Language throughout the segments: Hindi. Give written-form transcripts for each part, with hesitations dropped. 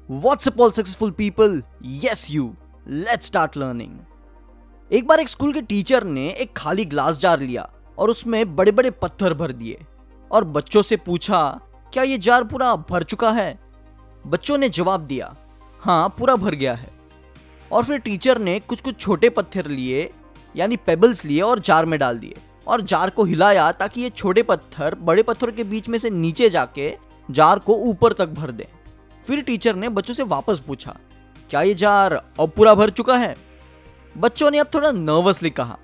What's up all successful people? Yes you. Let's start learning. एक बार एक स्कूल के टीचर ने एक खाली ग्लास जार लिया और उसमें बड़े बड़े पत्थर भर दिए और बच्चों से पूछा, क्या ये जार पूरा भर चुका है? बच्चों ने जवाब दिया, हाँ पूरा भर गया है। और फिर टीचर ने कुछ कुछ छोटे पत्थर लिए यानी पेबल्स लिए और जार में डाल दिए और जार को हिलाया ताकि ये छोटे पत्थर बड़े पत्थरों के बीच में से नीचे जाके जार को ऊपर तक भर दे। फिर टीचर ने बच्चों से वापस पूछा, क्या ये जार अब पूरा भर चुका है? बच्चों ने अब थोड़ा नर्वसली कहा,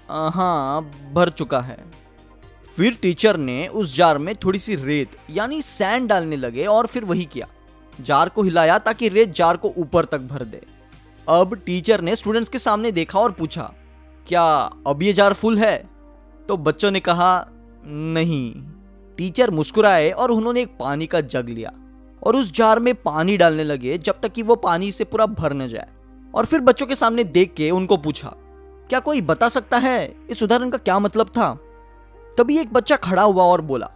हाँ भर चुका है। फिर टीचर ने उस जार में थोड़ी सी रेत यानी सैंड डालने लगे और फिर वही किया, जार को हिलाया ताकि रेत जार को ऊपर तक भर दे। अब टीचर ने स्टूडेंट्स के सामने देखा और पूछा, क्या अब ये जार फुल है? तो बच्चों ने कहा नहीं। टीचर मुस्कुराए और उन्होंने एक पानी का जग लिया और उस जार में पानी डालने लगे जब तक कि वो पानी से पूरा भर न जाए। और फिर बच्चों के सामने देख के उनको पूछा, क्या कोई बता सकता है इस उदाहरण का क्या मतलब था? तभी एक बच्चा खड़ा हुआ और बोला,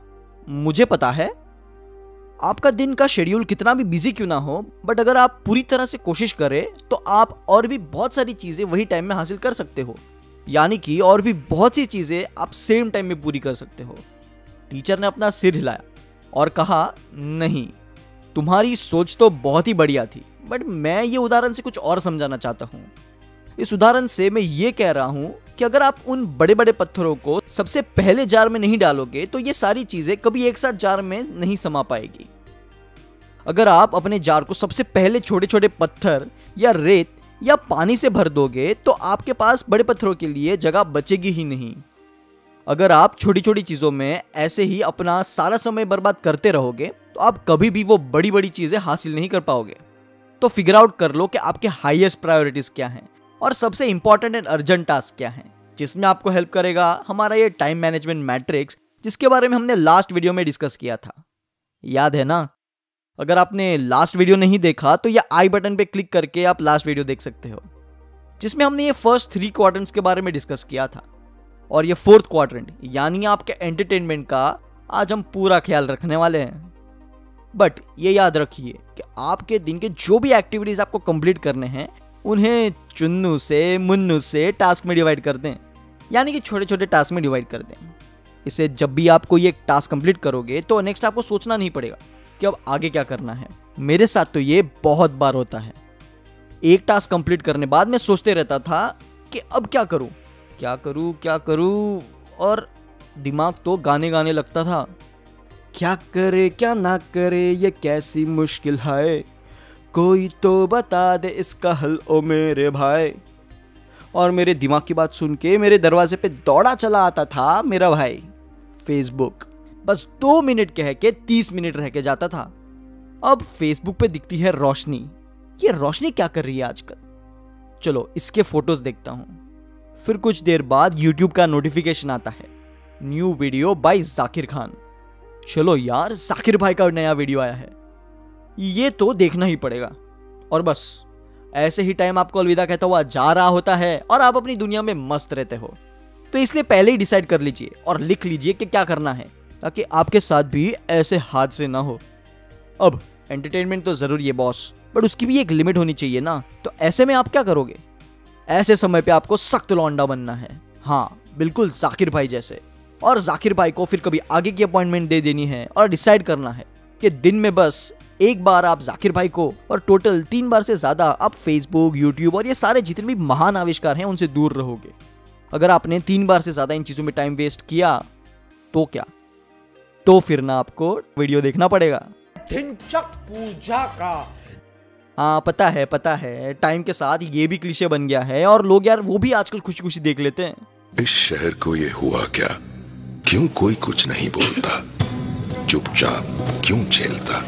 मुझे पता है। आपका दिन का शेड्यूल कितना भी बिजी क्यों ना हो, बट अगर आप पूरी तरह से कोशिश करें तो आप और भी बहुत सारी चीजें वही टाइम में हासिल कर सकते हो, यानी कि और भी बहुत सी चीजें आप सेम टाइम में पूरी कर सकते हो। टीचर ने अपना सिर हिलाया और कहा, नहीं तुम्हारी सोच तो बहुत ही बढ़िया थी, बट मैं ये उदाहरण से कुछ और समझाना चाहता हूँ। इस उदाहरण से मैं ये कह रहा हूँ कि अगर आप उन बड़े बड़े पत्थरों को सबसे पहले जार में नहीं डालोगे तो ये सारी चीजें कभी एक साथ जार में नहीं समा पाएगी। अगर आप अपने जार को सबसे पहले छोटे छोटे पत्थर या रेत या पानी से भर दोगे तो आपके पास बड़े पत्थरों के लिए जगह बचेगी ही नहीं। अगर आप छोटी छोटी चीजों में ऐसे ही अपना सारा समय बर्बाद करते रहोगे तो आप कभी भी वो बड़ी बड़ी चीजें हासिल नहीं कर पाओगे। तो फिगर आउट कर लो कि आपके हाईएस्ट प्रायोरिटीज क्या हैं और सबसे इंपॉर्टेंट एंड अर्जेंट टास्क क्या हैं, जिसमें आपको हेल्प करेगा हमारा ये टाइम मैनेजमेंट मैट्रिक्स, जिसके बारे में हमने लास्ट वीडियो में डिस्कस किया था। याद है ना? अगर आपने लास्ट वीडियो नहीं देखा तो ये आई बटन पे क्लिक करके आप लास्ट वीडियो देख सकते हो, जिसमें हमने ये फर्स्ट 3 क्वाड्रेंट्स के बारे में डिस्कस किया था। और ये 4th क्वाड्रेंट यानी आपके एंटरटेनमेंट का आज हम पूरा ख्याल रखने वाले हैं। बट ये याद रखिए कि आपके दिन के जो भी एक्टिविटीज आपको कंप्लीट करने हैं उन्हें चुन्नू से मुन्नू से टास्क में डिवाइड कर दें, यानी कि छोटे छोटे टास्क में डिवाइड कर दें। इससे जब भी आपको ये टास्क कंप्लीट करोगे तो नेक्स्ट आपको सोचना नहीं पड़ेगा कि अब आगे क्या करना है। मेरे साथ तो ये बहुत बार होता है। एक टास्क कंप्लीट करने बाद मैं सोचते रहता था कि अब क्या करूं क्या करूं और दिमाग तो गाने गाने लगता था। क्या करे क्या ना करे ये कैसी मुश्किल है, कोई तो बता दे इसका हल ओ मेरे भाई। और मेरे दिमाग की बात सुन के मेरे दरवाजे पे दौड़ा चला आता था मेरा भाई फेसबुक। बस 2 मिनट कह के 30 मिनट रह के जाता था। अब फेसबुक पे दिखती है रोशनी। ये रोशनी क्या कर रही है आजकल? चलो इसके फोटोज देखता हूं। फिर कुछ देर बाद यूट्यूब का नोटिफिकेशन आता है, new video by Zakir Khan. चलो यार, जाकिर भाई का नया वीडियो आया है, ये तो देखना ही पड़ेगा। और बस ऐसे ही टाइम आपको अलविदा कहता हुआ जा रहा होता है और आप अपनी दुनिया में मस्त रहते हो। तो इसलिए पहले ही डिसाइड कर लीजिए और लिख लीजिए कि क्या करना है, ताकि आपके साथ भी ऐसे हादसे ना हो। अब एंटरटेनमेंट तो जरूरी है बॉस, बट उसकी भी एक लिमिट होनी चाहिए ना। तो ऐसे में आप क्या करोगे? ऐसे समय पे आपको सख्त लौंडा बनना है, हाँ बिल्कुल जाकिर भाई जैसे। और जाकिर भाई को फिर कभी आगे की अपॉइंटमेंट दे देनी है और डिसाइड करना है कि दिन में बस एक बार आप जाकिर भाई को और टोटल 3 बार से ज्यादा आप फेसबुक, यूट्यूब और ये सारे जितने भी महान आविष्कार हैं उनसे दूर रहोगे। अगर आपने 3 बार से ज्यादा इन चीजों में टाइम वेस्ट किया तो क्या, तो फिर ना आपको वीडियो देखना पड़ेगा। ढिंचक पूजा का। हाँ पता है, टाइम के साथ ये भी क्लीशे बन गया है और लोग यार वो भी आजकल खुशी खुशी देख लेते हैं। इस शहर को ये हुआ क्या, क्यों कोई कुछ नहीं बोलता, चुपचाप क्यों झेलता,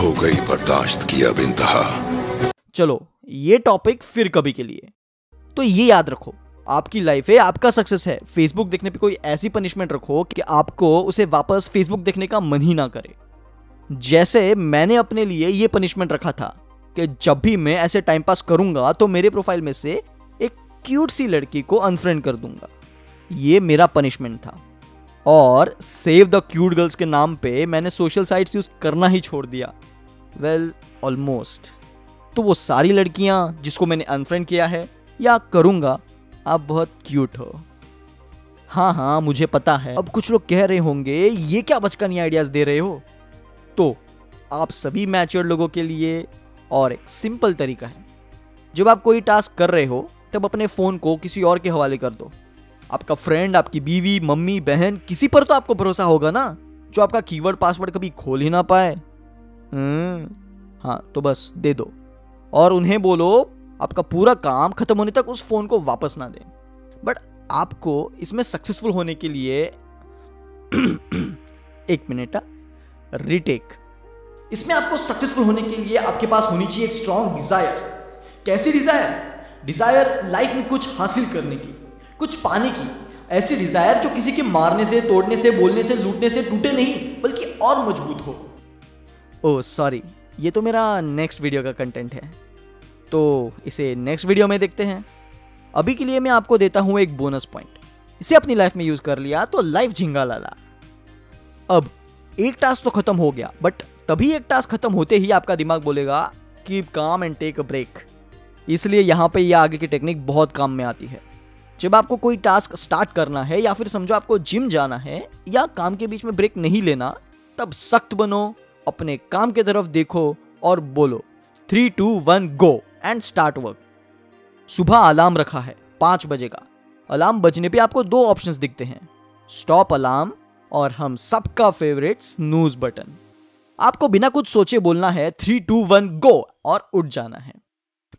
हो गई बर्दाश्त की अब इंतहा। चलो ये टॉपिक फिर कभी के लिए। तो ये याद रखो, आपकी लाइफ है, आपका सक्सेस है। फेसबुक देखने पे कोई ऐसी पनिशमेंट रखो कि आपको उसे वापस फेसबुक देखने का मन ही ना करे। जैसे मैंने अपने लिए ये पनिशमेंट रखा था कि जब भी मैं ऐसे टाइम पास करूंगा तो मेरे प्रोफाइल में से एक क्यूट सी लड़की को अनफ्रेंड कर दूंगा। ये मेरा पनिशमेंट था। और सेव द क्यूट गर्ल्स के नाम पे मैंने सोशल साइट्स यूज करना ही छोड़ दिया। Well almost. तो वो सारी लड़कियां जिसको मैंने अनफ्रेंड किया है या करूंगा, आप बहुत क्यूट हो। हाँ, मुझे पता है। अब कुछ लोग कह रहे होंगे ये क्या बचकानी आइडियाज दे रहे हो। तो आप सभी मैच्योर लोगों के लिए और एक सिंपल तरीका है, जब आप कोई टास्क कर रहे हो तब अपने फोन को किसी और के हवाले कर दो। आपका फ्रेंड, आपकी बीवी, मम्मी, बहन, किसी पर तो आपको भरोसा होगा ना, जो आपका कीवर्ड पासवर्ड कभी खोल ही ना पाए। हाँ, तो बस दे दो और उन्हें बोलो आपका पूरा काम खत्म होने तक उस फोन को वापस ना दें। बट आपको इसमें सक्सेसफुल होने के लिए एक मिनट, रीटेक। इसमें आपको सक्सेसफुल होने के लिए आपके पास होनी चाहिए एक स्ट्रॉन्ग डिजायर। कैसी डिजायर? डिजायर लाइफ में कुछ हासिल करने की, कुछ पाने की। ऐसी डिजायर जो किसी के मारने से, तोड़ने से, बोलने से, लूटने से टूटे नहीं, बल्कि और मजबूत हो। ओह सॉरी, ये तो मेरा नेक्स्ट वीडियो का कंटेंट है, तो इसे नेक्स्ट वीडियो में देखते हैं। अभी के लिए मैं आपको देता हूं एक बोनस पॉइंट। इसे अपनी लाइफ में यूज कर लिया तो लाइफ झिंगा लाला। अब एक टास्क तो खत्म हो गया, बट तभी एक टास्क खत्म होते ही आपका दिमाग बोलेगा keep calm and take a break. इसलिए यहां पे यह आगे की टेक्निक बहुत काम में आती है। जब आपको कोई टास्क स्टार्ट करना है या फिर समझो आपको जिम जाना है या काम के बीच में ब्रेक नहीं लेना, तब सख्त बनो, अपने काम की तरफ देखो और बोलो 3, 2, 1 गो एंड स्टार्ट वर्क। सुबह अलार्म रखा है 5 बजे का। अलार्म बजने पे आपको 2 ऑप्शंस दिखते हैं, स्टॉप अलार्म और हम सबका फेवरेट स्नूज बटन। आपको बिना कुछ सोचे बोलना है 3, 2, 1 गो और उठ जाना है।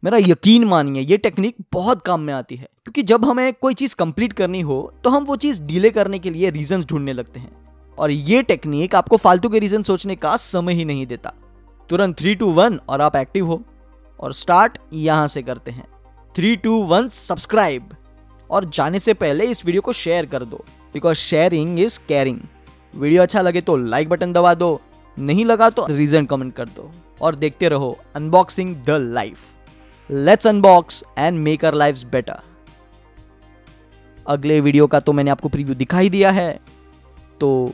मेरा यकीन मानिए ये टेक्निक बहुत काम में आती है, क्योंकि जब हमें कोई चीज कंप्लीट करनी हो तो हम वो चीज डिले करने के लिए रीजन ढूंढने लगते हैं, और ये टेक्निक आपको फालतू के रीजन सोचने का समय ही नहीं देता। तुरंत 3, 2, 1 और आप एक्टिव हो। और स्टार्ट यहां से करते हैं। 3, 2, 1 सब्सक्राइब। और जाने से पहले इस वीडियो को शेयर कर दो, because sharing is caring. Video अच्छा लगे तो लाइक बटन दबा दो, नहीं लगा तो रीजन कमेंट कर दो, और देखते रहो unboxing the life. Let's unbox and make our lives better. अगले वीडियो का तो मैंने आपको प्रीव्यू दिखा ही दिया है, तो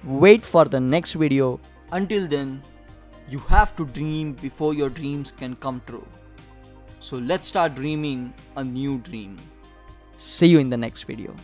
wait for the next video. Until then, you have to dream before your dreams can come true. So let's start dreaming a new dream. See you in the next video.